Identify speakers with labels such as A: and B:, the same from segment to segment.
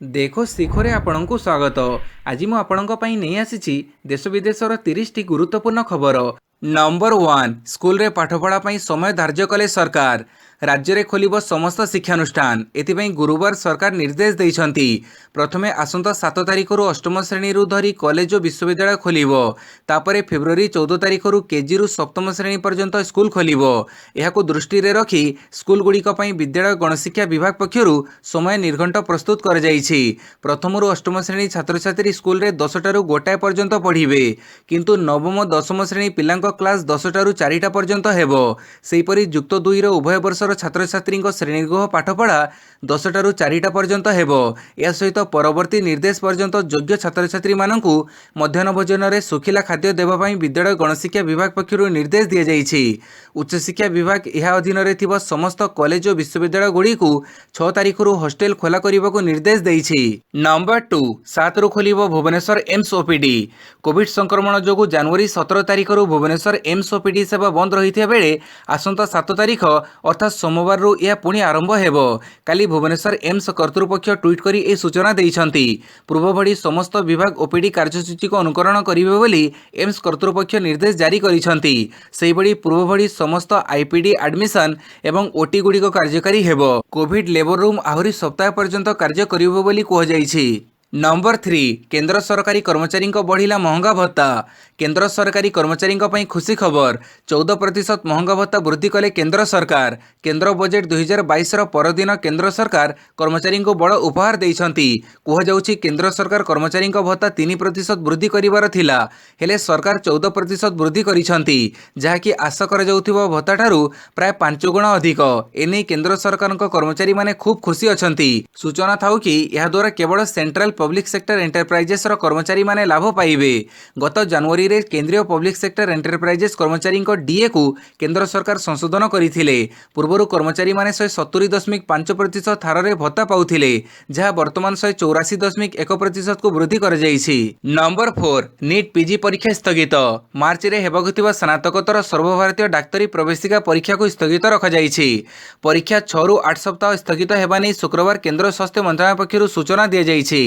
A: देखो शिखरे आपणଙ୍କୁ ସ୍ୱାଗତ। ଆଜି ମୁଁ ଆପଣଙ୍କ ପାଇଁ ନେଇ ଆସିଛି ଦେଶ ବିଦେଶର 30ଟି ଗୁରୁତ୍ୱପୂର୍ଣ୍ଣ ଖବର। ନମ୍ବର 1, ସ୍କୁଲରେ ପାଠପଢ଼ା ପାଇଁ ସମୟ ଧାର୍ଯ୍ୟ କଲେ ସରକାର। ରାଜ୍ୟରେ ଖୋଲିବ ସମସ୍ତ ଶିକ୍ଷାନୁଷ୍ଠାନ। ଏଥିପାଇଁ ଗୁରୁବାର ସରକାର ନିର୍ଦ୍ଦେଶ ଦେଇଛନ୍ତି। ପ୍ରଥମେ ଆସନ୍ତା 7 ତାରିଖରୁ ଅଷ୍ଟମ ଶ୍ରେଣୀରୁ ଧରି କଲେଜ ଓ ବିଶ୍ୱବିଦ୍ୟାଳୟ ଖୋଲିବ। ତାପରେ ଫେବୃଆରୀ 14 ତାରିଖରୁ କେଜିରୁ ସପ୍ତମ ଶ୍ରେଣୀ ପର୍ଯ୍ୟନ୍ତ ସ୍କୁଲ ଖୋଲିବ। ଏହାକୁ ଦୃଷ୍ଟିରେ ରଖି ସ୍କୁଲଗୁଡ଼ିକ ପାଇଁ ବିଦ୍ୟାଳୟ ଗଣଶିକ୍ଷା ବିଭାଗ ପକ୍ଷରୁ ସମୟ ନିର୍ଘଣ୍ଟ ପ୍ରସ୍ତୁତ କରାଯାଇଛି। ପ୍ରଥମରୁ ଅଷ୍ଟମ ଶ୍ରେଣୀ ଛାତ୍ରଛାତ୍ରୀ ସ୍କୁଲରେ 10ଟାରୁ ଗୋଟାଏ ପର୍ଯ୍ୟନ୍ତ ପଢ଼ିବେ, କିନ୍ତୁ ନବମ ଓ ଦଶମ ଶ୍ରେଣୀ ପିଲାଙ୍କ କ୍ଲାସ 10ଟାରୁ 4ଟା ପର୍ଯ୍ୟନ୍ତ ହେବ। ସେହିପରି ଯୁକ୍ତ 2ର ଉଭୟ ବର୍ଷର ଛାତ୍ରଛାତ୍ରୀଙ୍କ ଶ୍ରେଣୀଗୃହ ପାଠପଢ଼ା 10ଟାରୁ 4ଟା ପର୍ଯ୍ୟନ୍ତ ହେବ। ଏହା ସହିତ ପରବର୍ତ୍ତୀ ନିର୍ଦ୍ଦେଶ ପର୍ଯ୍ୟନ୍ତ ଯୋଗ୍ୟ ଛାତ୍ରଛାତ୍ରୀମାନଙ୍କୁ ମଧ୍ୟାହ୍ନ ଭୋଜନରେ ଶୁଖିଲା ଖାଦ୍ୟ ଦେବା ପାଇଁ ବିଦ୍ୟାଳୟ ଗଣଶିକ୍ଷା ବିଭାଗ ପକ୍ଷରୁ ନିର୍ଦ୍ଦେଶ ଦିଆଯାଇଛି। ଉଚ୍ଚଶିକ୍ଷା ବିଭାଗ ଏହା ଅଧୀନରେ ଥିବା ସମସ୍ତ କଲେଜ ଓ ବିଶ୍ୱବିଦ୍ୟାଳୟଗୁଡ଼ିକୁ 6 ତାରିଖରୁ ହଷ୍ଟେଲ ଖୋଲା କରିବାକୁ ନିର୍ଦ୍ଦେଶ ଦେଇଛି। ନମ୍ବର 2, 7ରୁ ଖୋଲିବ ଭୁବନେଶ୍ୱର ଏମ୍ସ ଓପିଡି। କୋଭିଡ ସଂକ୍ରମଣ ଯୋଗୁଁ ଜାନୁଆରୀ 17 ତାରିଖରୁ ଭୁବନେଶ୍ୱର ଏମ୍ସ ଓପିଡି ସେବା ବନ୍ଦ ରହିଥିବା ବେଳେ ଆସନ୍ତା 7 ତାରିଖ ଅର୍ଥାତ୍ ସୋମବାରରୁ ଏହା ପୁଣି ଆରମ୍ଭ ହେବ। କାଲି ଭୁବନେଶ୍ୱର ଏମ୍ସ କର୍ତ୍ତୃପକ୍ଷ ଟ୍ୱିଟ୍ କରି ଏହି ସୂଚନା ଦେଇଛନ୍ତି। ପୂର୍ବ ଭଳି ସମସ୍ତ ବିଭାଗ ଓପିଡି କାର୍ଯ୍ୟସୂଚୀକୁ ଅନୁକରଣ କରିବେ ବୋଲି ଏମ୍ସ କର୍ତ୍ତୃପକ୍ଷ ନିର୍ଦ୍ଦେଶ ଜାରି କରିଛନ୍ତି। ସେହିଭଳି ପୂର୍ବ ଭଳି ସମସ୍ତ ଆଇପିଡି ଆଡମିସନ ଏବଂ ଓଟି ଗୁଡ଼ିକ କାର୍ଯ୍ୟକାରୀ ହେବ। କୋଭିଡ ଲେବର ରୁମ୍ ଆହୁରି ସପ୍ତାହ ପର୍ଯ୍ୟନ୍ତ କାର୍ଯ୍ୟ କରିବ ବୋଲି କୁହାଯାଇଛି। ନମ୍ବର 3, କେନ୍ଦ୍ର ସରକାରୀ କର୍ମଚାରୀଙ୍କ ବଢ଼ିଲା ମହଙ୍ଗା ଭତ୍ତା। କେନ୍ଦ୍ର ସରକାରୀ କର୍ମଚାରୀଙ୍କ ପାଇଁ ଖୁସି ଖବର। 14% ମହଙ୍ଗା ଭତ୍ତା ବୃଦ୍ଧି କଲେ କେନ୍ଦ୍ର ସରକାର। କେନ୍ଦ୍ର ବଜେଟ୍ 2022ର ପରଦିନ କେନ୍ଦ୍ର ସରକାର କର୍ମଚାରୀଙ୍କୁ ବଡ଼ ଉପହାର ଦେଇଛନ୍ତି। କୁହାଯାଉଛି କେନ୍ଦ୍ର ସରକାର କର୍ମଚାରୀଙ୍କ ଭତ୍ତା 3% ବୃଦ୍ଧି କରିବାର ଥିଲା, ହେଲେ ସରକାର 14% ବୃଦ୍ଧି କରିଛନ୍ତି, ଯାହାକି ଆଶା କରାଯାଉଥିବା ଭତ୍ତାଠାରୁ ପ୍ରାୟ 5 ଗୁଣ ଅଧିକ। ଏନେଇ କେନ୍ଦ୍ର ସରକାରଙ୍କ କର୍ମଚାରୀମାନେ ଖୁବ୍ ଖୁସି ଅଛନ୍ତି। ସୂଚନା ଥାଉ କି ଏହାଦ୍ୱାରା କେବଳ ସେଣ୍ଟ୍ରାଲ ପବ୍ଲିକ ସେକ୍ଟର ଏଣ୍ଟରପ୍ରାଇଜେସର କର୍ମଚାରୀମାନେ ଲାଭ ପାଇବେ। ଗତ ଜାନୁଆରୀରେ କେନ୍ଦ୍ରୀୟ ପବ୍ଲିକ ସେକ୍ଟର ଏଣ୍ଟରପ୍ରାଇଜେସ କର୍ମଚାରୀଙ୍କ ଡିଏକୁ କେନ୍ଦ୍ର ସରକାର ସଂଶୋଧନ କରିଥିଲେ। ପୂର୍ବରୁ କର୍ମଚାରୀମାନେ 170.5% ହାରରେ ଭତ୍ତା ପାଉଥିଲେ, ଯାହା ବର୍ତ୍ତମାନ 184.1%କୁ ବୃଦ୍ଧି କରାଯାଇଛି। ନମ୍ବର 4, ନିଟ୍ ପିଜି ପରୀକ୍ଷା ସ୍ଥଗିତ। ମାର୍ଚ୍ଚରେ ହେବାକୁ ଥିବା ସ୍ନାତକୋତ୍ତର ସର୍ବଭାରତୀୟ ଡାକ୍ତରୀ ପ୍ରବେଶିକା ପରୀକ୍ଷାକୁ ସ୍ଥଗିତ ରଖାଯାଇଛି। ପରୀକ୍ଷା 6ରୁ 8 ସପ୍ତାହ ସ୍ଥଗିତ ହେବା ନେଇ ଶୁକ୍ରବାର କେନ୍ଦ୍ର ସ୍ୱାସ୍ଥ୍ୟ ମନ୍ତ୍ରଣାଳୟ ପକ୍ଷରୁ ସୂଚନା ଦିଆଯାଇଛି।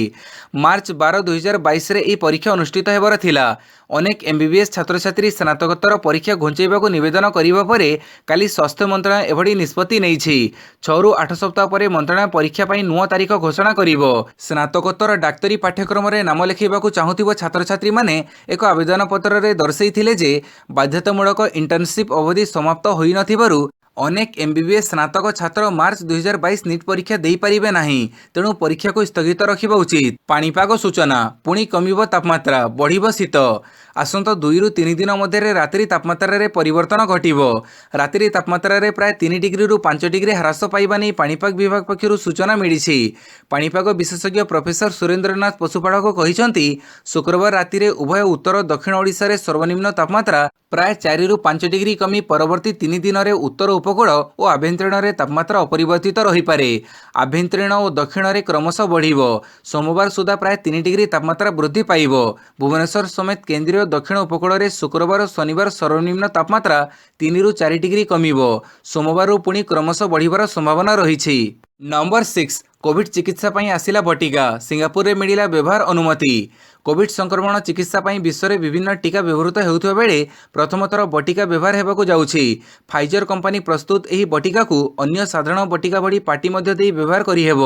A: ମାର୍ଚ୍ଚ 12, 2022ରେ ଏହି ପରୀକ୍ଷା ଅନୁଷ୍ଠିତ ହେବାର ଥିଲା। ଅନେକ ଏମବିବିଏସ୍ ଛାତ୍ରଛାତ୍ରୀ ସ୍ନାତକୋତ୍ତର ପରୀକ୍ଷା ଘୁଞ୍ଚାଇବାକୁ ନିବେଦନ କରିବା ପରେ କାଲି ସ୍ୱାସ୍ଥ୍ୟ ମନ୍ତ୍ରଣାଳୟ ଏଭଳି ନିଷ୍ପତ୍ତି ନେଇଛି। 6ରୁ 8 ସପ୍ତାହ ପରେ ମନ୍ତ୍ରଣାଳୟ ପରୀକ୍ଷା ପାଇଁ ନୂଆ ତାରିଖ ଘୋଷଣା କରିବ। ସ୍ନାତକୋତ୍ତର ଡାକ୍ତରୀ ପାଠ୍ୟକ୍ରମରେ ନାମ ଲେଖାଇବାକୁ ଚାହୁଁଥିବା ଛାତ୍ରଛାତ୍ରୀମାନେ ଏକ ଆବେଦନ ପତ୍ରରେ ଦର୍ଶାଇଥିଲେ ଯେ ବାଧ୍ୟତାମୂଳକ ଇଣ୍ଟର୍ଣ୍ଣସିପ୍ ଅବଧି ସମାପ୍ତ ହୋଇନଥିବାରୁ ଅନେକ ଏମବିବିଏସ୍ ସ୍ନାତକ ଛାତ୍ର ମାର୍ଚ୍ଚ 2022 ନିଟ୍ ପରୀକ୍ଷା ଦେଇପାରିବେ ନାହିଁ। ତେଣୁ ପରୀକ୍ଷାକୁ ସ୍ଥଗିତ ରଖିବା ଉଚିତ। ପାଣିପାଗ ସୂଚନା। ପୁଣି କମିବ ତାପମାତ୍ରା, ବଢ଼ିବ ଶୀତ। ଆସନ୍ତା 2ରୁ 3 ଦିନ ମଧ୍ୟରେ ରାତ୍ରି ତାପମାତ୍ରାରେ ପରିବର୍ତ୍ତନ ଘଟିବ। ରାତ୍ରି ତାପମାତ୍ରାରେ ପ୍ରାୟ 3 ଡିଗ୍ରୀରୁ 5 ଡିଗ୍ରୀ ହ୍ରାସ ପାଇବା ନେଇ ପାଣିପାଗ ବିଭାଗ ପକ୍ଷରୁ ସୂଚନା ମିଳିଛି। ପାଣିପାଗ ବିଶେଷଜ୍ଞ ପ୍ରଫେସର ସୁରେନ୍ଦ୍ରନାଥ ପଶୁପାଳକ କହିଛନ୍ତି, ଶୁକ୍ରବାର ରାତିରେ ଉଭୟ ଉତ୍ତର ଓ ଦକ୍ଷିଣ ଓଡ଼ିଶାରେ ସର୍ବନିମ୍ନ ତାପମାତ୍ରା ପ୍ରାୟ 4ରୁ 5 ଡିଗ୍ରୀ କମି ପରବର୍ତ୍ତୀ 3 ଦିନରେ ଉତ୍ତର ଉପକୂଳ ଓ ଆଭ୍ୟନ୍ତରୀଣରେ ତାପମାତ୍ରା ଅପରିବର୍ତ୍ତିତ ରହିପାରେ। ଆଭ୍ୟନ୍ତରୀଣ ଓ ଦକ୍ଷିଣରେ କ୍ରମଶଃ ବଢ଼ିବ। ସୋମବାର ସୁଦ୍ଧା ପ୍ରାୟ 3 ଡିଗ୍ରୀ ତାପମାତ୍ରା ବୃଦ୍ଧି ପାଇବ। ଭୁବନେଶ୍ୱର ସମେତ କେନ୍ଦ୍ରୀୟ ଦକ୍ଷିଣ ଉପକୂଳରେ ଶୁକ୍ରବାର ଓ ଶନିବାର ସର୍ବନିମ୍ନ ତାପମାତ୍ରା 3ରୁ 4 ଡିଗ୍ରୀ କମିବ। ସୋମବାରରୁ ପୁଣି କ୍ରମଶଃ ବଢ଼ିବାର ସମ୍ଭାବନା ରହିଛି। ନମ୍ବର 6, କୋଭିଡ ଚିକିତ୍ସା ପାଇଁ ଆସିଲା ବଟିକା। ସିଙ୍ଗାପୁରରେ ମିଳିଲା ବ୍ୟବହାର ଅନୁମତି। କୋଭିଡ ସଂକ୍ରମଣ ଚିକିତ୍ସା ପାଇଁ ବିଶ୍ୱରେ ବିଭିନ୍ନ ଟିକା ବ୍ୟବହୃତ ହେଉଥିବା ବେଳେ ପ୍ରଥମ ଥର ବଟିକା ବ୍ୟବହାର ହେବାକୁ ଯାଉଛି। ଫାଇଜର କମ୍ପାନୀ ପ୍ରସ୍ତୁତ ଏହି ବଟିକାକୁ ଅନ୍ୟ ସାଧାରଣ ବଟିକା ଭଳି ପାଟି ମଧ୍ୟ ଦେଇ ବ୍ୟବହାର କରିହେବ।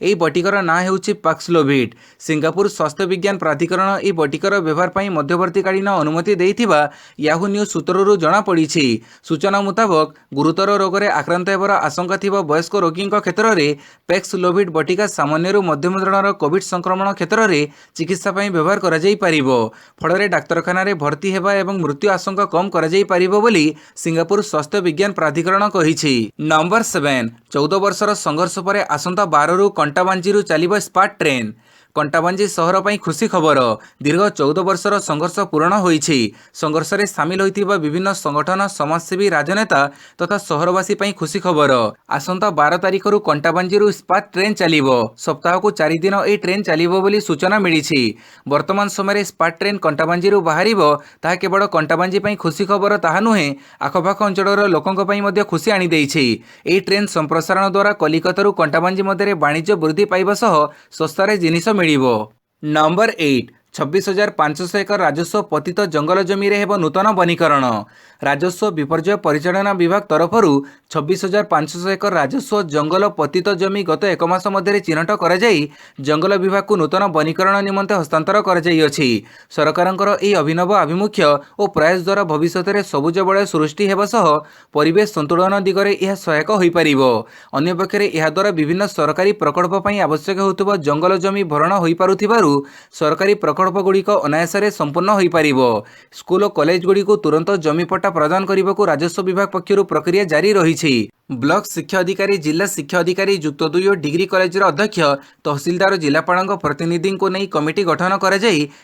A: ଏହି ବଟିକାର ନାଁ ହେଉଛି ପାକ୍ସଲୋଭିଡ୍। ସିଙ୍ଗାପୁର ସ୍ୱାସ୍ଥ୍ୟ ବିଜ୍ଞାନ ପ୍ରାଧିକରଣ ଏହି ବଟିକାର ବ୍ୟବହାର ପାଇଁ ମଧ୍ୟବର୍ତ୍ତୀକାଳୀନ ଅନୁମତି ଦେଇଥିବା ୟାହୁ ନ୍ୟୁଜ୍ ସୂତ୍ରରୁ ଜଣାପଡ଼ିଛି। ସୂଚନା ମୁତାବକ ଗୁରୁତର ରୋଗରେ ଆକ୍ରାନ୍ତ ହେବାର ଆଶଙ୍କା ଥିବା ବୟସ୍କ ରୋଗୀଙ୍କ କ୍ଷେତ୍ରରେ ପାକ୍ସଲୋଭିଡ୍ ବଟିକା ସାମାନ୍ୟରୁ ମଧ୍ୟମ ଧରଣର କୋଭିଡ ସଂକ୍ରମଣ କ୍ଷେତ୍ରରେ ଚିକିତ୍ସା ପାଇଁ ବ୍ୟବହାର କରାଯାଇପାରିବ। ଫଳରେ ଡାକ୍ତରଖାନାରେ ଭର୍ତ୍ତି ହେବା ଏବଂ ମୃତ୍ୟୁ ଆଶଙ୍କା କମ୍ କରାଯାଇପାରିବ ବୋଲି ସିଙ୍ଗାପୁର ସ୍ୱାସ୍ଥ୍ୟ ବିଜ୍ଞାନ ପ୍ରାଧିକରଣ କହିଛି। ନମ୍ବର 7, 14 ବର୍ଷର ସଂଘର୍ଷ ପରେ ଆସନ୍ତା 12ରୁ କଣ୍ଟାବାଞ୍ଜିରୁ ଚାଲିବ ସ୍ପାଟ ଟ୍ରେନ୍। कंटाबांजी सहर पर खुशी खबर दीर्घ 14 वर्षर संघर्ष पूरण होईछि। संघर्ष में सामिल होइथिबा विभिन्न संगठन समाजसेवी राजनेता तथा सहरवासी पर खुशी खबर। आसंता 12 तारिख रु कंटाबांजी इस्पात ट्रेन चलिबो। सप्ताह को 4 दिन यह ट्रेन चलिबो बोली सूचना मिली। वर्तमान समय इस्पात ट्रेन कंटाबांजी बाहरिबो ताहा केवल कंटाबांजी पर खुशी खबर ताहा नुहे, आखपाख अंचल लोकों पर खुशी आनी देइछि। एही ट्रेन संप्रसारण द्वारा कलिकता कंटाबांजी मध्य वाणिज्य वृद्धि पाइबा सह सस्तारे जिनिस मिलिबो। नंबर 8 26,500 एकर राजस्व पतित जंगल जमी रे हेबो नूतन वनीकरण। राजस्व विपर्यय परिचालना विभाग तरफरु 26,500 एकर राजस्व जंगल पतित जमी गत एक मास मध्य चिन्हट करा जाई जंगल विभाग को नूतन वनीकरण निमंते हस्तांतर करा जाई अछि। सरकारंकर एही अभिनव आभिमुख्य और प्रयास द्वारा भविष्य में सबुज बलय सृष्टि हेबा सह परिवेश संतुलन दिगरे यह सहायक होई परिबो। अन्य पक्षरे यह द्वारा विभिन्न सरकारी प्रकल्प पई आवश्यक होतुबा जंगल जमी भरण होई पारुथिबारु सरकारी प्रकल्प गुड़िक अनायास संपूर्ण हो पारिबो। स्कूल और कॉलेज गुड़िक तुरंत जमीपट्टा प्रदान करने को राजस्व विभाग पक्षर प्रक्रिया जारी रही। ब्लॉक शिक्षा अधिकारी, जिला शिक्षा अधिकारी, युक्त 2 और डिग्री कॉलेज अध्यक्ष, तहसीलदार, जिलापाल प्रतिनिधि को नहीं कमिटी गठन कर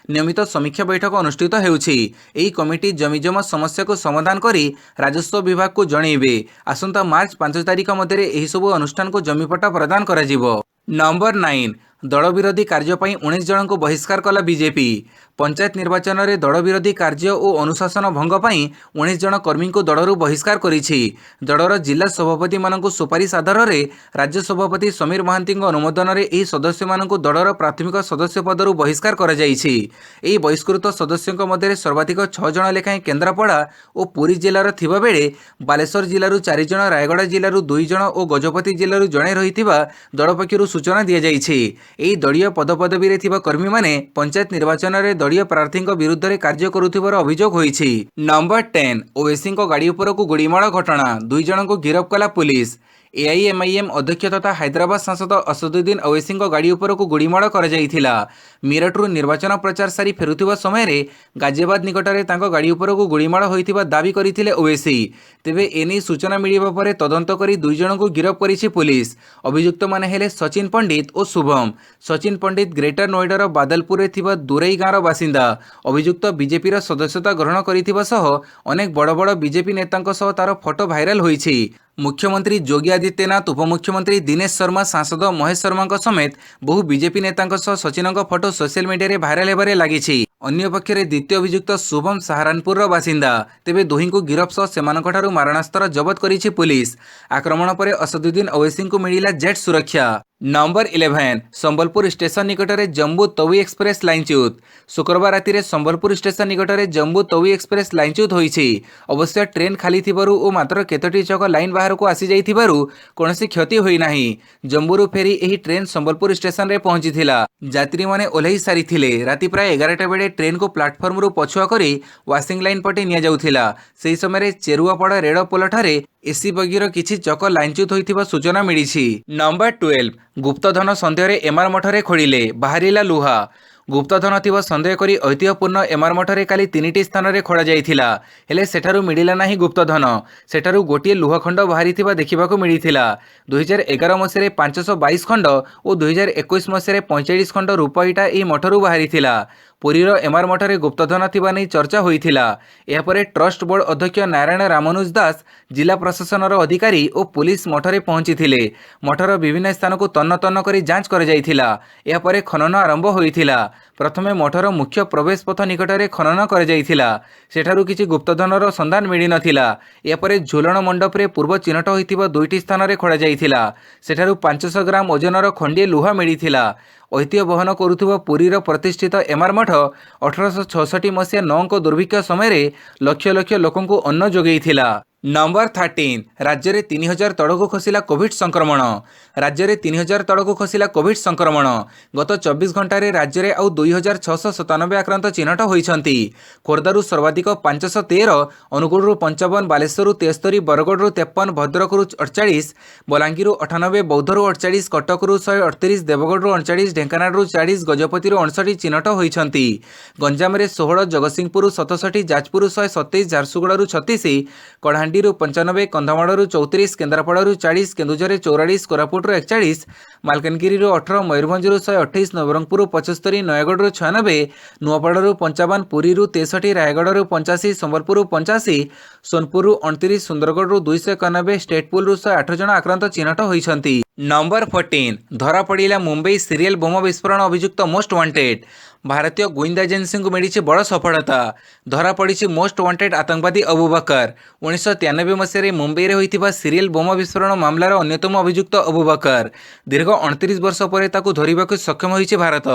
A: नियमित समीक्षा बैठक अनुष्ठित होउछि। एही कमिटी जमीजमा समस्या को समाधान करी राजस्व विभाग को जनइबे। आसंता मार्च 5 तारिख मध्य एही सबु अनुष्ठान को जमीपट्टा प्रदान करा जिवो। नंबर 9 दल विरोधी कार्य 19 जन को बहिष्कार कला बीजेपी। पंचायत निर्वाचन में दल विरोधी कार्य और अनुशासन भंग पर 19 जन कर्मी को दलरू बहिष्कार करिछि। दलर जिला सभापति मानक सुपारिश आधार में राज्य सभापति समीर महांती अनुमोदन में यह सदस्य मानक दलर प्राथमिक सदस्य पदरू बहिष्कार करा जाइछि। एही बहिष्कृत सदस्यों मध्य सर्वाधिक 6 जन लेखाएं केन्द्रापड़ा और पुरी जिलार थिबा बेले बालेश्वर जिलूर 4 जन, रायगड़ा जिलूर 2 जन और गजपति जिलूर जड़े रहिथिबा दल पक्षरु सूचना दिया जाइछि। एही दलीय पदपदवी रे थिबा कर्मी माने पंचायत निर्वाचन में दलीय प्रार्थी विरुद्ध में कार्य करुथिबार अभियोग होइछि। नंबर 10 ओवैसी गाड़ी उपर को गोड़ीमाड़ घटना, 2 जन को गिरफ्त कला पुलिस। एआईएमआईएम अध्यक्ष तथा हैदराबाद सांसद असदुद्दीन ओवैसी गाड़ी उपर को गोड़ीमाड़ कर मीरठू निर्वाचन प्रचार सारी फेरुथिबा समय रे गाजियाबाद निकट में तांको गाड़ी उपर को गोड़ीमाड़ होइथिबा दाबी करथिले ओवैसी। तेबे एनी सूचना मिलिबा परे तदंत करी 2 जन को गिरफ्त करिछि पुलिस। अभियुक्त माने हेले सचिन पंडित और शुभम। सचिन पंडित ग्रेटर नोएडार बादलपुर थिबा दुरई गाँवर बासिंदा। अभियुक्त बीजेपी सदस्यता ग्रहण करिथिबा सह अनेक बड़ बड़ बीजेपी नेतांको सह तार फोटो भाइराल होइछि। मुख्यमंत्री योगी आदित्यनाथ, उपमुख्यमंत्री दिनेश शर्मा, सांसद महेश शर्मा समेत बहु बीजेपी नेतांको सह सचिन फोटो सोशल मीडिया रे भाइराल हेबारे लागिछि। अन्य पक्षरे द्वितीय अभियुक्त शुभम सहारनपुर बासिंदा। तेबे दुही को गिरफ्त सह सेमानकठारु मारणास्त्र जबत करिछि पुलिस। आक्रमण पर असदुद्दीन ओवैसी को मिलिला जेट सुरक्षा। नंबर 11 संबलपुर स्टेशन निकट में जम्बू तवी एक्सप्रेस लाइनच्युत। शुक्रवार राति में संबलपुर स्टेशन निकट में जम्बू तवी एक्सप्रेस लाइनच्युत होइछि। अवश्य ट्रेन खाली थिबारु ओ मात्र केतोटी चक लाइन बाहर को आसी जाइथिबारु कोनोसी क्षति होई नाही। जम्बूरु फेरी एही ट्रेन संबलपुर स्टेशन रे पहुंचीथिला। यात्री माने ओल्हेई सारिथिले। राति प्राय 11टा बेले ट्रेन को प्लाटफर्म रु पछुआ करी वाशिंग लाइन पटे निया जाउथिला। सेही समय चेरुआपड़ा रेड पोल ठारे एसी बगीर किछि चक लाइनच्युत होइथिबा सूचना मिलिछि। नंबर 12 गुप्तधन सन्देह एमआर मठरे खोलिले बाहरिला लुहा। गुप्तधन थिबा सन्देह करी ऐतिह्यपूर्ण एमआर मठरे काली 3टी स्थान रे खोड़ा जाइथिला। हेले सेठारु मिलिला नाही गुप्तधन। सेठारु गोटिए लुहाखंड बाहरिथिबा देखिबाकू मिलिथिला। 2011 मसीह 522 खंड और 2021 मसीह 45 खंड रूपा इटा एही मठरु बाहरिथिला। पुरीर एमआर मठरे गुप्तधन थिबा नै चर्चा होइथिला। एहा परे ट्रस्ट बोर्ड अध्यक्ष नारायण रामानुज दास, जिला प्रशासनर अधिकारी और पुलिस मठरे पहुंचीथिले। मठर विभिन्न स्थान को तन्न तन्न करी जांच कर जाइथिला। एहा परे खनन आरंभ होइथिला। प्रथमे मठर मुख्य प्रवेश पथ निकट में खनन कर जाइथिला। सेठारु किछि गुप्तधनर संधान मिली नथिला। एहा परे झोलण मंडप रे पूर्व चिन्हट होइथिबा 2टी स्थान रे खोड़ा जाइथिला। सेठारु 500 ग्राम ओजनर खंडिए लुहा मिलिथिला। ऐतिह्य बहन करुथुबा पुरीर प्रतिष्ठित एमआर मठ 1866 मसीहा 9 दुर्भिक्ष समय लक्ष लक्ष लोकों को अन्न जोगैथिला। नंबर 13 राज्य में 3000 तड़कू खसिला कोविड संक्रमण। राज्य में 3000 तड़कू खसिला कोविड संक्रमण। गत 24 घंटे राज्य में आउ 2697 आक्रांत चिन्हट होइछंती। खोर्धारू सर्वाधिक 513, अनुगुळरू 55, बालेश्वररू 73, बरगड़रू 53, भद्रकरू 48, बलांगीररू 98, बौद्धरू 48, कटकरू 138, देवगड़रू 39, ढेंकानालरू 40, गजपतिरू 59 चिन्हट होइछंती। गंजाम में 16, जगतसिंहपुर 67, जाजपुर 127, झारसुगुड़ारू 36, कढ़ांडी କଳାହାଣ୍ଡିରୁ 95, କନ୍ଧମାଳରୁ 34, କେନ୍ଦ୍ରାପଡ଼ାରୁ 40, କେନ୍ଦୁଝରରେ 44, କୋରାପୁଟରୁ 41, ମାଲକାନଗିରିରୁ 18, ମୟୂରଭଞ୍ଜରୁ 128, ନବରଙ୍ଗପୁରରୁ 75, ନୟାଗଡ଼ରୁ 96, ନୂଆପଡ଼ାରୁ 55, ପୁରୀରୁ 63, ରାୟଗଡ଼ାରୁ 85, ସମ୍ବଲପୁରରୁ 85, ସୋନପୁରରୁ 29, ସୁନ୍ଦରଗଡ଼ରୁ 291, ଷ୍ଟେଟପୁଲରୁ 108 ଜଣ ଆକ୍ରାନ୍ତ ଚିହ୍ନଟ ହୋଇଛନ୍ତି। ନମ୍ବର 14 ଧରାପଡ଼ିଲା ମୁମ୍ବାଇ ସିରିଏଲ୍ ବୋମା ବିସ୍ଫୋରଣ ଅଭିଯୁକ୍ତ ମୋଷ୍ଟ ୱାଣ୍ଟେଡ୍। ଭାରତୀୟ ଗୁଇନ୍ଦା ଏଜେନ୍ସିଙ୍କୁ ମିଳିଛି ବଡ଼ ସଫଳତା। ଧରାପଡ଼ିଛି ମୋଷ୍ଟ ୱାଣ୍ଟେଡ୍ ଆତଙ୍କବାଦୀ ଅବୁ ବକର। 1993 ମସିହାରେ ମୁମ୍ବାଇରେ ହୋଇଥିବା ସିରିଏଲ୍ ବୋମା ବିସ୍ଫୋରଣ ମାମଲାର ଅନ୍ୟତମ ଅଭିଯୁକ୍ତ ଅବୁ ବକର। ଦୀର୍ଘ 29 ବର୍ଷ ପରେ ତାକୁ ଧରିବାକୁ ସକ୍ଷମ ହୋଇଛି ଭାରତ।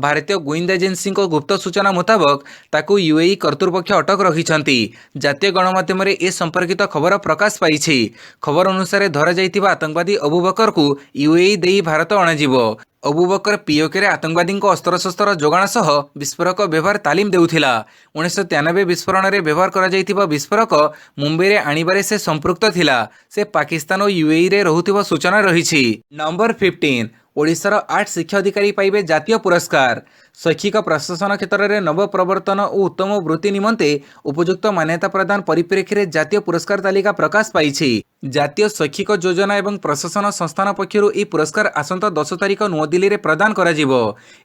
A: ଭାରତୀୟ ଗୁଇନ୍ଦା ଏଜେନ୍ସିଙ୍କ ଗୁପ୍ତ ସୂଚନା ମୁତାବକ ତାକୁ ୟୁଏଇ କର୍ତ୍ତୃପକ୍ଷ ଅଟକ ରଖିଛନ୍ତି। ଜାତୀୟ ଗଣମାଧ୍ୟମରେ ଏ ସମ୍ପର୍କିତ ଖବର ପ୍ରକାଶ ପାଇଛି। ଖବର ଅନୁସାରେ ଧରାଯାଇଥିବା ଆତଙ୍କବାଦୀ ଅବୁ ବକରକୁ ୟୁଏଇ ଦେଇ ଭାରତ ଅଣାଯିବ। ଅବୁ ବକର ପିଓକେରେ ଆତଙ୍କବାଦୀଙ୍କ ଅସ୍ତ୍ରଶସ୍ତ୍ର ଯୋଗାଣ ସହ ବିସ୍ଫୋରକ ବ୍ୟବହାର ତାଲିମ ଦେଉଥିଲା। 1993 ବିସ୍ଫୋରଣରେ ବ୍ୟବହାର କରାଯାଇଥିବା ବିସ୍ଫୋରକ ମୁମ୍ବାଇରେ ଆଣିବାରେ ସେ ସମ୍ପୃକ୍ତ ଥିଲା। ସେ ପାକିସ୍ତାନ ଓ ୟୁଏଇରେ ରହୁଥିବା ସୂଚନା ରହିଛି। ନମ୍ବର 15 ଓଡ଼ିଶାର 8 ଶିକ୍ଷା ଅଧିକାରୀ ପାଇବେ ଜାତୀୟ ପୁରସ୍କାର। ଶୈକ୍ଷିକ ପ୍ରଶାସନ କ୍ଷେତ୍ରରେ ନବପ୍ରବର୍ତ୍ତନ ଓ ଉତ୍ତମ ବୃତ୍ତି ନିମନ୍ତେ ଉପଯୁକ୍ତ ମାନ୍ୟତା ପ୍ରଦାନ ପରିପ୍ରେକ୍ଷୀରେ ଜାତୀୟ ପୁରସ୍କାର ତାଲିକା ପ୍ରକାଶ ପାଇଛି। ଜାତୀୟ ଶୈକ୍ଷିକ ଯୋଜନା ଏବଂ ପ୍ରଶାସନ ସଂସ୍ଥାନ ପକ୍ଷରୁ ଏହି ପୁରସ୍କାର ଆସନ୍ତା 10 ତାରିଖ ନୂଆଦିଲ୍ଲୀରେ ପ୍ରଦାନ କରାଯିବ।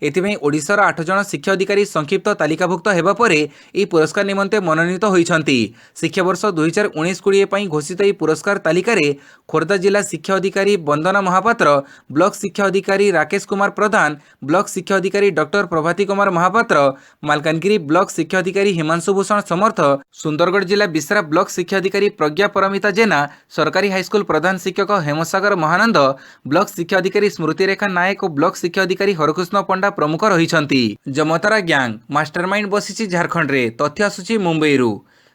A: ଏଥିପାଇଁ ଓଡ଼ିଶାର 8 ଜଣ ଶିକ୍ଷା ଅଧିକାରୀ ସଂକ୍ଷିପ୍ତ ତାଲିକାଭୁକ୍ତ ହେବା ପରେ ଏହି ପୁରସ୍କାର ନିମନ୍ତେ ମନୋନୀତ ହୋଇଛନ୍ତି। ଶିକ୍ଷାବର୍ଷ 2019-20 ପାଇଁ ଘୋଷିତ ଏହି ପୁରସ୍କାର ତାଲିକାରେ ଖୋର୍ଦ୍ଧା ଜିଲ୍ଲା ଶିକ୍ଷା ଅଧିକାରୀ ବନ୍ଦନା ମହାପାତ୍ର, ବ୍ଲକ ଶିକ୍ଷା ଅଧିକାରୀ ରାକେଶ କୁମାର ପ୍ରଧାନ, ବ୍ଲକ ଶିକ୍ଷା ଅଧିକାରୀ ଡକ୍ଟର ପ୍ରଭାତୀ କୁମାର ମହାପାତ୍ର, ମାଲକାନଗିରି ବ୍ଲକ ଶିକ୍ଷା ଅଧିକାରୀ ହିମାଂଶୁ ଭୂଷଣ ସମର୍ଥ, ସୁନ୍ଦରଗଡ଼ ଜିଲ୍ଲା ବିଶ୍ରା ବ୍ଲକ ଶିକ୍ଷା ଅଧିକାରୀ ପ୍ରଜ୍ଞା ପରମିତା ଜେନା, ସରକାରୀ ହାଇସ୍କୁଲ ପ୍ରଧାନ ଶିକ୍ଷକ ହେମସାଗର ମହାନନ୍ଦ, ବ୍ଲକ ଶିକ୍ଷା ଅଧିକାରୀ ସ୍ମୃତିରେଖା ନାୟକ ଓ ବ୍ଲକ ଶିକ୍ଷା ଅଧିକାରୀ ହରକୃଷ୍ଣ ପଣ୍ଡା ପ୍ରମୁଖ ରହିଛନ୍ତି। ଜମତାରା ଗ୍ୟାଙ୍ଗ ମାଷ୍ଟରମାଇଣ୍ଡ ବସିଛି ଝାରଖଣ୍ଡରେ। ତଥ୍ୟ ଆସୁଛି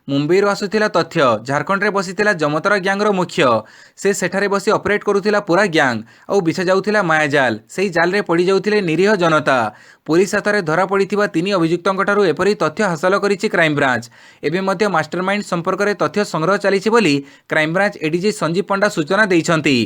A: ମୁମ୍ବାଇରୁ ଆସୁଥିଲା ତଥ୍ୟ। ଝାରଖଣ୍ଡରେ ବସିଥିଲା ଜମତାରା ଗ୍ୟାଙ୍ଗର ମୁଖ୍ୟ। ସେ ସେଠାରେ ବସି ଅପରେଟ୍ କରୁଥିଲା ପୁରା ଗ୍ୟାଙ୍ଗ ଆଉ ବିଛା ଯାଉଥିଲା ମାୟାଜାଲ। ସେହି ଜାଲରେ ପଡ଼ିଯାଉଥିଲେ ନିରୀହ ଜନତା। ପୁଲିସ ହାତରେ ଧରାପଡ଼ିଥିବା 3 ଅଭିଯୁକ୍ତଙ୍କଠାରୁ ଏପରି ତଥ୍ୟ ହାସଲ କରିଛି କ୍ରାଇମବ୍ରାଞ୍ଚ। ଏବେ ମଧ୍ୟ ମାଷ୍ଟରମାଇଣ୍ଡ ସମ୍ପର୍କରେ ତଥ୍ୟ ସଂଗ୍ରହ ଚାଲିଛି ବୋଲି କ୍ରାଇମବ୍ରାଞ୍ଚ ଏଡିଜି ସଞ୍ଜୀବ ପଣ୍ଡା ସୂଚନା ଦେଇଛନ୍ତି।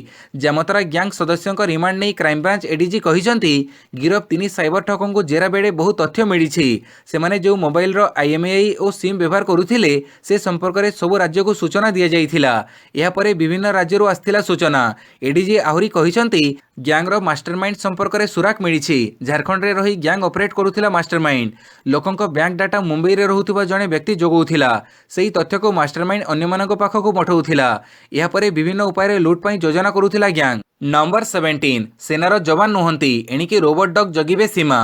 A: ଜମତାରା ଗ୍ୟାଙ୍ଗ ସଦସ୍ୟଙ୍କ ରିମାଣ୍ଡ ନେଇ କ୍ରାଇମବ୍ରାଞ୍ଚ ଏଡିଜି କହିଛନ୍ତି, ଗିରଫ 3 ସାଇବର ଠକଙ୍କୁ ଜେରା ବେଳେ ବହୁ ତଥ୍ୟ ମିଳିଛି। ସେମାନେ ଯେଉଁ ମୋବାଇଲର IMEI ଓ ସିମ୍ ବ୍ୟବହାର କରୁଥିଲେ ସେ ସମ୍ପର୍କରେ ସବୁ ରାଜ୍ୟକୁ ସୂଚନା ଦିଆଯାଇଥିଲା। ଏହାପରେ ବିଭିନ୍ନ ରାଜ୍ୟରୁ ଆସିଥିଲା ସୂଚନା। ଏଡିଜି ଆହୁରି କହିଛନ୍ତି, ଗ୍ୟାଙ୍ଗର ମାଷ୍ଟରମାଇଣ୍ଡ ସମ୍ପର୍କରେ ସୁରାକ ମିଳିଛି। ଝାରଖଣ୍ଡରେ ରହି ଗ୍ୟାଙ୍ଗ ଅପରେଟ୍ କରୁଥିଲା ମାଷ୍ଟରମାଇଣ୍ଡ। ଲୋକଙ୍କ ବ୍ୟାଙ୍କ ଡାଟା ମୁମ୍ବାଇରେ ରହୁଥିବା ଜଣେ ବ୍ୟକ୍ତି ଯୋଗାଉଥିଲା। ସେହି ତଥ୍ୟକୁ ମାଷ୍ଟରମାଇଣ୍ଡ ଅନ୍ୟମାନଙ୍କ ପାଖକୁ ପଠାଉଥିଲା। ଏହାପରେ ବିଭିନ୍ନ ଉପାୟରେ ଲୁଟ୍ ପାଇଁ ଯୋଜନା କରୁଥିଲା ଗ୍ୟାଙ୍ଗ। ନମ୍ବର 17 ସେନାର ଯବାନ ନୁହନ୍ତି, ଏଣିକି ରୋବଟ ଡଗ୍ ଜଗିବେ ସୀମା।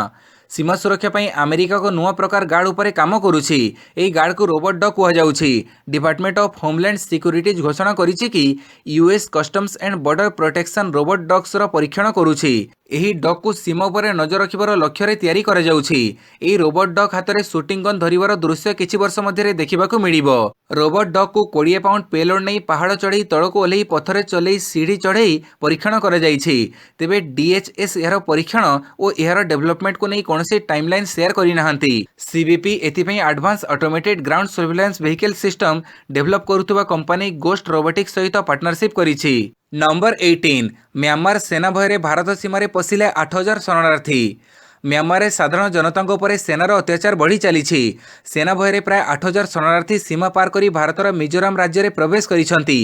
A: ସୀମା ସୁରକ୍ଷା ପାଇଁ ଆମେରିକା ଏକ ନୂଆ ପ୍ରକାର ଗାର୍ଡ ଉପରେ କାମ କରୁଛି। ଏହି ଗାର୍ଡକୁ ରୋବଟ ଡଗ୍ କୁହାଯାଉଛି। ଡିପାର୍ଟମେଣ୍ଟ ଅଫ୍ ହୋମଲ୍ୟାଣ୍ଡ ସିକ୍ୟୁରିଟିଜ୍ ଘୋଷଣା କରିଛି କି US customs and border protection robot ଡଗ୍ସର ପରୀକ୍ଷଣ କରୁଛି। ଏହି ଡଗ୍କୁ ସୀମା ଉପରେ ନଜର ରଖିବାର ଲକ୍ଷ୍ୟରେ ତିଆରି କରାଯାଉଛି। ଏହି ରୋବଟ ଡଗ୍ ହାତରେ ସୁଟିଂ ଗନ୍ ଧରିବାର ଦୃଶ୍ୟ କିଛି ବର୍ଷ ମଧ୍ୟରେ ଦେଖିବାକୁ ମିଳିବ। ରୋବଟ ଡଗ୍କୁ 20 ପାଉଣ୍ଡ ପେଲୋଡ୍ ନେଇ ପାହାଡ଼ ଚଢ଼େଇ ତଳକୁ ଓହ୍ଲେଇ ପଥରେ ଚଲେଇ ସିଢ଼ି ଚଢ଼େଇ ପରୀକ୍ଷଣ କରାଯାଇଛି। ତେବେ DHS ଏହାର ପରୀକ୍ଷଣ ଓ ଏହାର ଡେଭଲପମେଣ୍ଟକୁ ନେଇ କୌଣସି ଟାଇମଲାଇନ୍ ସେୟାର କରିନାହାନ୍ତି। CBP ଏଥିପାଇଁ advance automated ground surveillance vehicle system develop କରୁଥିବା କମ୍ପାନୀ ଗୋଷ୍ଟ ରୋବୋଟିକ୍ସ ସହିତ ପାର୍ଟନରସିପ୍ କରିଛି। ନମ୍ବର 18 म्यांमार सेना भୟରେ ଭାରତ ସୀମାରେ ପଶିଲେ 8000 ଶରଣାର୍ଥୀ। म्यांमाରରେ ସାଧାରଣ ଜନତାଙ୍କ ଉପରେ ସେନାର ଅତ୍ୟାଚାର ବଢ଼ି ଚାଲିଛି। ସେନା ଭୟରେ ପ୍ରାୟ 8000 ଶରଣାର୍ଥୀ ସୀମା ପାର କରି ଭାରତର ମିଜୋରାମ ରାଜ୍ୟରେ ପ୍ରବେଶ କରିଛନ୍ତି।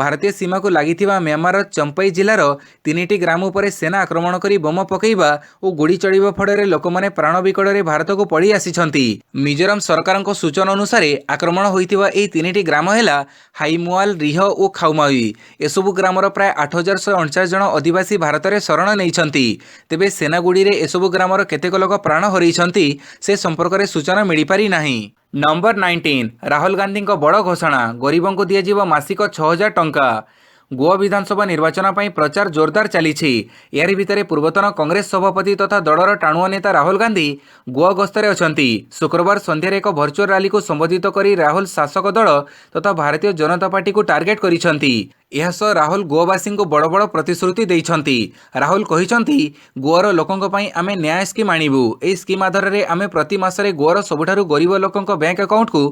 A: ଭାରତୀୟ ସୀମାକୁ ଲାଗିଥିବା म्यांमारର ଚମ୍ପାଇ ଜିଲ୍ଲାର 3ଟି ଗ୍ରାମ ଉପରେ ସେନା ଆକ୍ରମଣ କରି ବୋମା ପକାଇବା ଓ ଗୁଡ଼ି ଚଢ଼ିବା ଫଳରେ ଲୋକମାନେ ପ୍ରାଣ ବିକଟରେ ଭାରତକୁ ପଡ଼ି ଆସିଛନ୍ତି। ମିଜୋରାମ ସରକାରଙ୍କ ସୂଚନା ଅନୁସାରେ ଆକ୍ରମଣ ହୋଇଥିବା ଏହି 3ଟି ଗ୍ରାମ ହେଲା ହାଇମୁଆଲ, ରିହ ଓ ଖାଉମାଇ। ଏସବୁ ଗ୍ରାମର ପ୍ରାୟ 8149 ଜଣ ଅଧିବାସୀ ଭାରତରେ ଶରଣ ନେଇଛନ୍ତି। ତେବେ ସେନାଗୁଡ଼ିରେ ଏସବୁ ଗ୍ରାମର କେତେକ ଲୋକ ପ୍ରାଣ ହରାଇଛନ୍ତି ସେ ସମ୍ପର୍କରେ ସୂଚନା ମିଳିପାରି ନାହିଁ। ନମ୍ବର 19 ରାହୁଲ ଗାନ୍ଧୀଙ୍କ ବଡ଼ ଘୋଷଣା, ଗରିବଙ୍କୁ ଦିଆଯିବ ମାସିକ 6000 ଟଙ୍କା। ଗୋଆ ବିଧାନସଭା ନିର୍ବାଚନ ପାଇଁ ପ୍ରଚାର ଜୋରଦାର ଚାଲିଛି। ଏହାରି ଭିତରେ ପୂର୍ବତନ କଂଗ୍ରେସ ସଭାପତି ତଥା ଦଳର ଟାଣୁଆ ନେତା ରାହୁଲ ଗାନ୍ଧୀ ଗୋଆ ଗସ୍ତରେ ଅଛନ୍ତି। ଶୁକ୍ରବାର ସନ୍ଧ୍ୟାରେ ଏକ ଭର୍ଚୁଆଲ ରାଲିକୁ ସମ୍ବୋଧିତ କରି ରାହୁଲ ଶାସକ ଦଳ ତଥା ଭାରତୀୟ ଜନତା ପାର୍ଟିକୁ ଟାର୍ଗେଟ କରିଛନ୍ତି। ଏହାସହ ରାହୁଲ ଗୋଆବାସୀଙ୍କୁ ବଡ଼ ବଡ଼ ପ୍ରତିଶ୍ରୁତି ଦେଇଛନ୍ତି। ରାହୁଲ କହିଛନ୍ତି, ଗୋଆର ଲୋକଙ୍କ ପାଇଁ ଆମେ ନ୍ୟାୟ ସ୍କିମ୍ ଆଣିବୁ। ଏହି ସ୍କିମ୍ ଆଧାରରେ ଆମେ ପ୍ରତି ମାସରେ ଗୋଆର ସବୁଠାରୁ ଗରିବ ଲୋକଙ୍କ ବ୍ୟାଙ୍କ ଆକାଉଣ୍ଟକୁ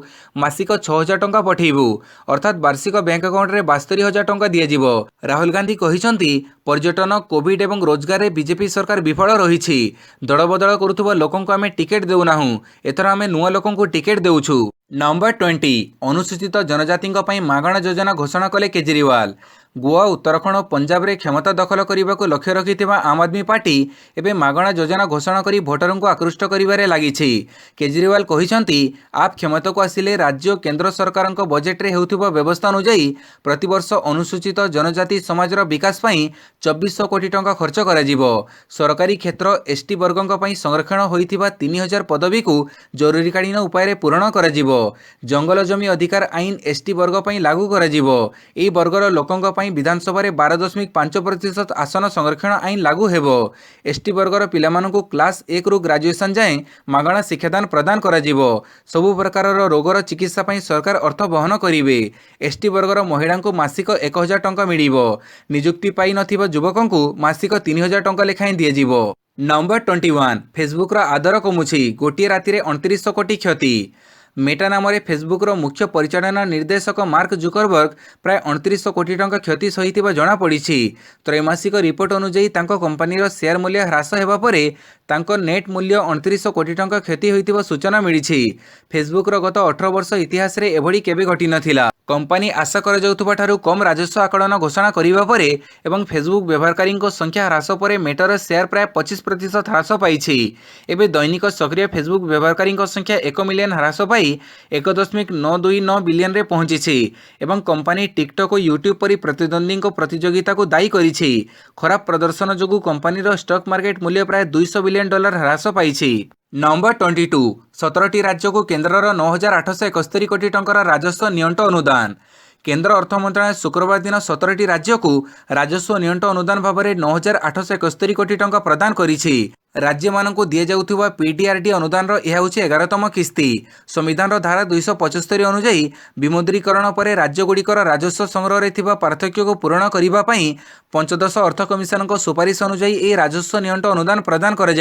A: ମାସିକ 6000 ଟଙ୍କା ପଠାଇବୁ। ଅର୍ଥାତ୍ ବାର୍ଷିକ ବ୍ୟାଙ୍କ ଆକାଉଣ୍ଟରେ 72000 ଟଙ୍କା ଦିଆଯିବ। ରାହୁଲ ଗାନ୍ଧୀ କହିଛନ୍ତି, ପର୍ଯ୍ୟଟନ, କୋଭିଡ୍ ଏବଂ ରୋଜଗାରରେ ବିଜେପି ସରକାର ବିଫଳ ରହିଛି। ଦଳବଦଳ କରୁଥିବା ଲୋକଙ୍କୁ ଆମେ ଟିକେଟ୍ ଦେଉନାହୁଁ। ଏଥର ଆମେ ନୂଆ ଲୋକଙ୍କୁ ଟିକେଟ୍ ଦେଉଛୁ। नंबर 20 अनुसूचित जनजाति मागणा योजना घोषणा कले केजरीवाल। गोवा उत्तराखंड और पंजाब रे क्षमता दखल करने को लक्ष्य रखि आम आदमी पार्टी एवं मागणा योजना घोषणा कर भोटर को आकृष्ट कर लगी। केजरीवाल कहते आप क्षमता को आसिले राज्य और केन्द्र सरकार बजेट रे हेउथिबा व्यवस्था अनुसार प्रतिवर्ष अनुसूचित जनजाति समाजर विकास पई 2400 कोटी टंका खर्च करा जिवो। सरकारी क्षेत्र एसटी वर्गों पर संरक्षण होइथिबा 3000 पदवी को जरूरीकालीन उपाय पूरण करा जिवो। जंगल जमी अधिकार आईन एसटी वर्ग पर लागू करा जिवो। एही वर्गर लोकंक पई विधानसभा 12.5% आसन संरक्षण आईन लागू हेबो। एसटी वर्गर पिलामानंकु क्लास 1 रु ग्रेजुएशन जाए मागणा शिक्षादान प्रदान करा जिवो। सबु प्रकार रोगर चिकित्सा पई सरकार अर्थ वहन करिवे। एसटी वर्गर महिला को मासिक 1000 टंका मिलिबो। नियुक्ति पाई नथिबा युवकंकु मासिक 3000 टंका लेखाएं दियाजिवो। नंबर 21 फेसबुक रा आदर कमुछि गोटे राति रे 2900 कोटी क्षति। मेटा नाम फेसबुक मुख्य परिचालना निर्देशक मार्क जुकरबर्ग प्राय 2900 कोटी टंका क्षति सही जनापड़ी। त्रैमासिक रिपोर्ट अनुजाई कंपानीर शेयर मूल्य ह्रास होगा पर नेट मूल्य 2900 कोटी टंका क्षति होइतिबा सूचना मिली। फेसबुक गत 18 वर्ष इतिहास रे एभली केबे घटी नथिला। कंपनी आशा कर जाउथुबा ठारू कम राजस्व आकलन घोषणा करिबा परे एवं फेसबुक व्यवहारकारी संख्या ह्रास पर मेटार शेयर प्राय 25% ह्रास पाइछि। एबे दैनिक सक्रिय फेसबुक व्यवहारकारी संख्या 1 मिलियन ह्रास पाई 1.929 बिलियन रे पहुंची एवं कंपनी टिकटॉक और यूट्यूब परी प्रतिद्वंदी प्रतियोगिता को दायी करिछि। खराब प्रदर्शन जोगु कंपनीर स्टॉक मार्केट मूल्य प्राय $200 बिलियन ह्रास पाइछि। नंबर 22 17टी राज्य को केन्द्रर 9871 कोटी टंकार राजस्व नियंट अनुदान। केन्द्र अर्थ मंत्रालय शुक्रवार दिन 17टी राज्य को राजस्व नियंट अनुदान भाव में 9871 कोटी टंका प्रदान करिछि। राज्य मानक दि जाउथुबा पीडीआरडी अनुदान यह हूँ 11तम किस्ती। संविधान धारा 275 अनुजाई विमुद्रीकरण पर राज्यगुड़िकर राजस्व संग्रह में पार्थक्य को पूरण करने पंचदश अर्थ कमिशन सुपारिश अनुजाई ये राजस्व नियंट अनुदान प्रदान कर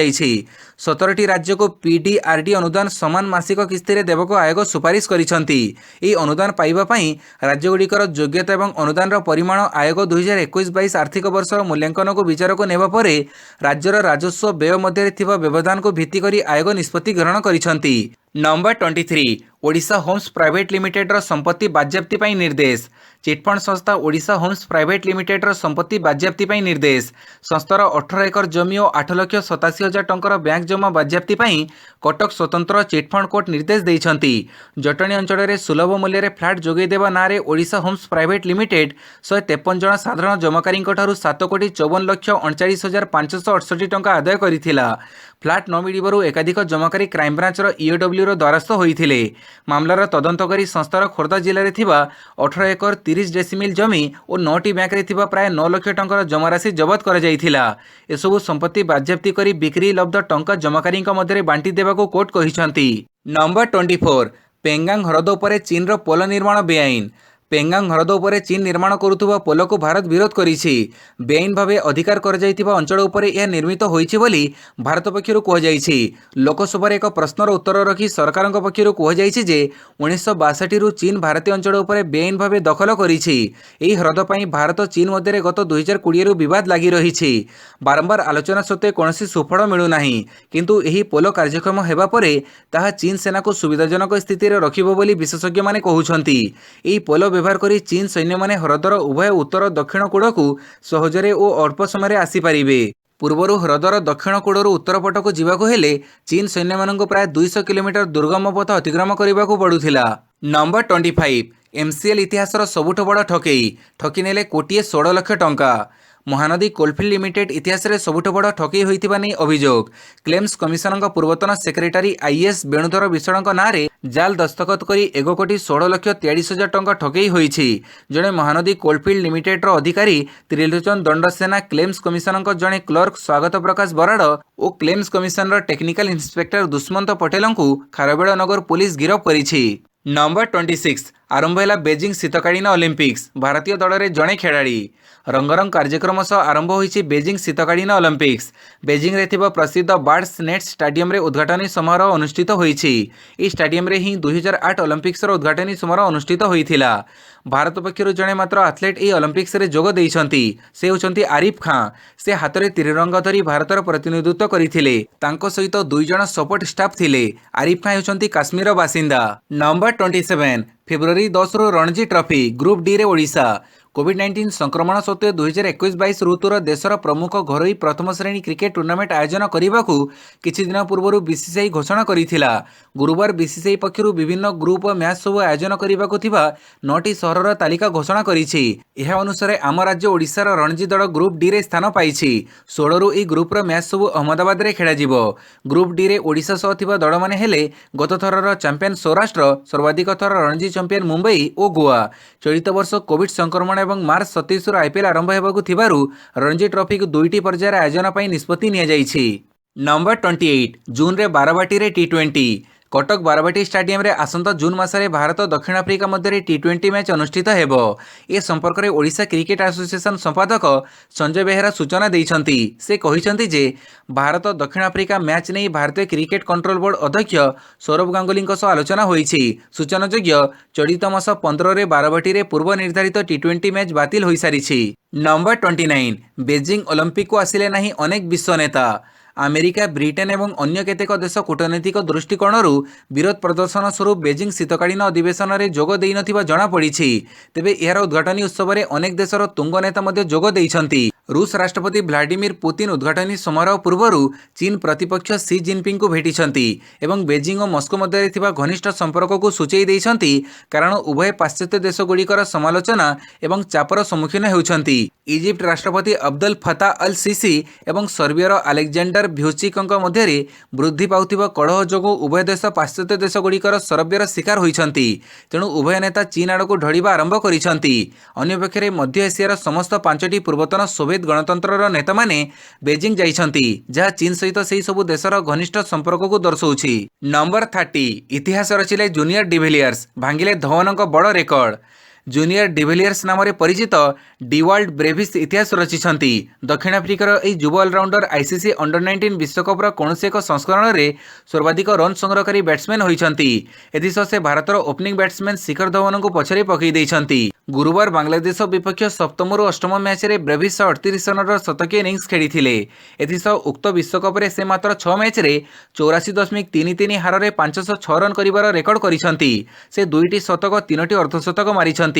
A: 17टी राज्य को पीडीआरडी अनुदान समान मासिक किस्ती रे देवक आयोग सुपारिश करिसेंती। यह अनुदान पाइबापी राज्यगुड़िकर योग्यता और अनुदान परिमाण आयोग 2021-22 आर्थिक वर्ष मूल्यांकन को विचार को नेबा परे राज्यर राजस्व व्यय मध्य व्यवधान को भित्ति करी आयोग निष्पत्ति ग्रहण करिसेंती। Number 23 Odisha homes private limited संपत्ति बाज्याप्ति पर निर्देश। चिटफंड संस्था ओडिशा होम्स प्राइवेट लिमिटेड संपत्ति बाज्याप्ति पर निर्देश। संस्थार 18 एकर जमी और 8,87,000 टंकार बैंक जमा बाज्याप्ति पर कटक स्वतंत्र चिटफंड कोर्ट निर्देश देइछंती। जटणी अंचल में सुलभ मूल्य फ्लाट जोगई देवा नारे ओडिशा होम्स प्राइवेट लिमिटेड 153 जन साधारण जमाकारी 7,54,39,568 टंका आदाय करिथिला। फ्लाट न मिलिबारु एकाधिक जमाकारी क्राइम ब्रांचर ईओडब्ल्यू द्वारस्थ होइथिले। मामलार तदंत करी संस्थार खोर्धा जिले में 18 एकर 30 डेसिमिल जमी और 9टी बैंक रे प्राय 9 लाख टंकार जमाराशि जबत कर जाइथिला। एसबु संपत्ति बाज्याप्ति करी बिक्री लब्ध टंका जमाकारी मध्य बांटी देवाको कोर्ट कहिसंती। नंबर 24 पेंगांग हृद उपर चीन रो पोल निर्माण बेआईन। पेंगांग हृद उपर चीन निर्माण करुवा पोल को भारत विरोध करिछि। बेआईन भाव अधिकार कर जाइतिबा अंचल उपर यह निर्मित होइछि बोली भारत पक्षरु कहजाइछि। लोकसभा एक प्रश्नर उत्तर रखी सरकार पक्षरु कहजाइछि जे 1962 रु चीन भारतीय अंचल उपर बेआईन भाव दखल करिछि। एही हृद पई भारत चीन मध्य गत 2020 रु विवाद लागि रहिछि। बारंबार आलोचना सत्वे कोनोसी सुफल मिलु नाही, किंतु एही पोल कार्यक्षम हेबा परे ताहा चीन सेना को सुविधाजनक स्थिति रे रखिबो बोली विशेषज्ञ माने कहउछंती। एही पोल व्यवहार करी चीन सैन्य माने हृदर उभय उत्तर दक्षिण कूड़ को सहजरे और अल्प समय आसीपारे। पूर्वर हृदर दक्षिण कूड़र उत्तर पट को जीवाकु हेले चीन सैन्य मानक प्राय 200 किलोमीटर दुर्गम पथ अतिक्रम करने को पड़ुथिला। नंबर 25 एमसीएल इतिहासर सबुठ बड़ ठकेई ठकिनेले 1.16 लाख टंका। महानदी कोलफिल्ड लिमिटेड इतिहास रे सबुठ बड़ ठकई होइतिबा नै अभियोग। क्लेम्स कमिशन पूर्वतन सेक्रेटारी आईएएस वेणुधर विषणक नारे जाल दस्तखत करी 1,16,43,000 टंका ठकई होइछि। जड़े महानदी कोलफिल्ड लिमिटेड अधिकारी त्रिलोचन दंडसेना क्लेम्स कमिशन जड़े क्लर्क स्वागत प्रकाश बराड़ और claims commission technical inspector Dushmant Patel को खारबेल नगर पुलिस गिरफ करिछि। नंबर 26 आरंभ है बेजिंग शीतकालीन ओलंपिक्स भारतीय दल में जड़े खेलाड़ी रंगारंग कार्यक्रम सह आरंभ होईछि बेजिंग शीतकालीन ओलंपिक्स बेजिंग रे थिबा प्रसिद्ध बार्ड्स नेट्स स्टाडियम रे उद्घाटनी समारोह अनुष्ठित होईछि। ई स्टाडियम रे ही 2008 ओलंपिक्स रो उद्घाटनी समारोह अनुष्ठित होईथिला। भारत पक्षरु जणे मात्र एथलेट ई ओलंपिक्स रे जोग देइछन्ति से होछन्ति आरिफ खां। से हाथ में त्रिरंगा धरी भारतर प्रतिनिधित्व करथिले। तांको सहित दुई जण सपोर्ट स्टाफ थिले। आरिफ खां होछन्ति काश्मीर बासिंदा। नंबर 27 फेब्रुआरी 10 रु रणजी ट्रॉफी ग्रुप डी रे ओडिशा कोविड-19 संक्रमण सत्वे 2021-22 ऋतुर देशर प्रमुख घरोई प्रथम श्रेणी क्रिकेट टूर्नामेंट आयोजन करने को किछि दिन पूर्व बीसीसीआई घोषणा करिथिला। गुरुवार बीसीसीआई पक्षरु विभिन्न ग्रुप मैच सब आयोजन करने को 9टी सहरर तालिका घोषणा करिछि। यह अनुसार आम राज्य ओडिशार रणजी दल ग्रुप डी रे स्थान पाइछि। 16 रु ई ग्रुपर मैच सब अहमदाबाद रे खेला जिवो। ग्रुप डी रे ओडिशा सह थिबा दल माने हेले गत थरर चैंपियन सौराष्ट्र, सर्वाधिक थर रणजी चैंपियन मुंबई और गोवा। चलित वर्ष कोविड संक्रमण एवं मार्च 27 रु आईपीएल आरंभ हेबाकु थिबारु रणजी ट्रॉफी को 2टी पर्यायर आयोजन पई निष्पत्ति निया जाइछि। नंबर 28 जून रे बारवाटी रे टी20 कटक बारवाटी स्टाडियम रे आसंता जून मासरे भारत दक्षिण आफ्रिका मध्य टी20 मैच अनुष्ठित हेबो। ए संपर्क में ओडिशा क्रिकेट एसोसिएशन संपादक संजय बेहेरा सूचना देइछन्ति। से कहिछन्ति जे भारत दक्षिण आफ्रिका मैच नहीं भारतीय क्रिकेट कंट्रोल बोर्ड अध्यक्ष सौरभ गांगुली आलोचना होईछि। सूचनायोग्य चलित मास 15 रे बारवाटी रे पूर्व निर्धारित टी20 मैच बातिल होई सारिछि। नंबर 29 बेजिंग ओलंपिक को आसिले नहीं अनेक विश्व नेता। अमेरिका, ब्रिटेन एवं अन्य केतेक देश कूटनैतिक दृष्टिकोणरू विरोध प्रदर्शन स्वरूप बेजिंग शीतकालीन अधिवेशन में जोग देई नथिबा जणा पड़िछि। तेबे एहार उद्घाटनी उत्सव में अनेक देशर तुंग नेता मध्य जोग देइछन्ति। रूस राष्ट्रपति व्लादिमीर पुतिन उद्घाटनी समारोह पूर्व चीन प्रतिपक्ष सी जिनपिंग को भेटिछन्ति एवं बेजिंग और मस्को मध्य थिबा घनिष्ठ संपर्क को सूचई देइछन्ति कारण उभय पाश्चात्य देशगुड़िकर समालोचना एवं चापर सम्मुखीन हेउछन्ति। इजिप्ट राष्ट्रपति अब्दुल फताह अल सीसी एवं सर्बियर अलेक्जेंडर भ्यूचिक मध्य वृद्धि पाउथिबा कलह जोगु उभय देश पाश्चात्य देशगुड़िकर सरब्यर शिकार होइछन्ति। तेणु उभय नेता चीन आड़क ढळिबा आरंभ करिछन्ति। अन्य पक्षरे मध्य एशियार समस्त 5टी पूर्वतन सोवियत गणतंत्रर नेता माने बेजिंग जाइछन्ति, जहाँ चीन सहित सेही सबु देशर घनिष्ठ संपर्क को दर्शाउछि। नंबर 30 इतिहास रचिले जूनियर डिविलियर्स भांगिले धवनक बड़ रेकर्ड। जूनियर डिविलियर्स नाम परिचित डिवाल्ड ब्रेविस इतिहास रचिछन्ति। दक्षिण आफ्रिकार यह युवा ऑलराउंडर आईसीसी अंडर 19 विश्वकप्र कौन एक संस्करण में सर्वाधिक रन संग्रहकारी बैट्समैन होइछन्ति। एथिसह से भारतर ओपनिंग बैट्समैन शिखर धवन को पछरे पकई देइछन्ति। गुरुवार बांग्लादेश विपक्ष सप्तम और अष्टम मैच रे ब्रेविस 38 रनर शतकीय इनिंग्स खेलिथिले। एथिसह उक्त विश्वकप रे से मात्र 6 मैच रे 84.33 हार रे 506 रन करिवार रेकर्ड करिसन्ति। से 2टी शतक 3टी अर्धशतक मारिछन्ति।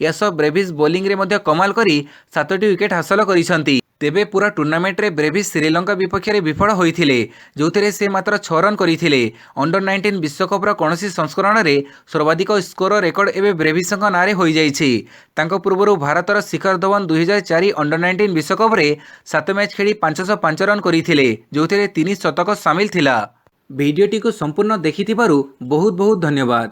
A: यस ब्रेविस बोलिंग रे मध्य कमाल करी 7टी विकेट हासिल करिसन्ति। तेबे पूरा टूर्नामेंट रे ब्रेविस श्रीलंका विपक्ष में विफल होइथिले, जोथिरे से मात्र 6 रन करिथिले। अंडर 19 विश्वकप्र कौनसी संस्करण में सर्वाधिक स्कोर रेकर्ड एवं ब्रेविस नारे हो जाइछि। तांको पूर्वरु भारतर शिखर धवन 2004 अंडर 19 विश्वकप रे 7 मैच खेली 505 रन करिथिले, जोथिरे 3 शतक सामिल थिला। भिडियोटी को संपूर्ण देखिथिबारु बहुत बहुत धन्यवाद।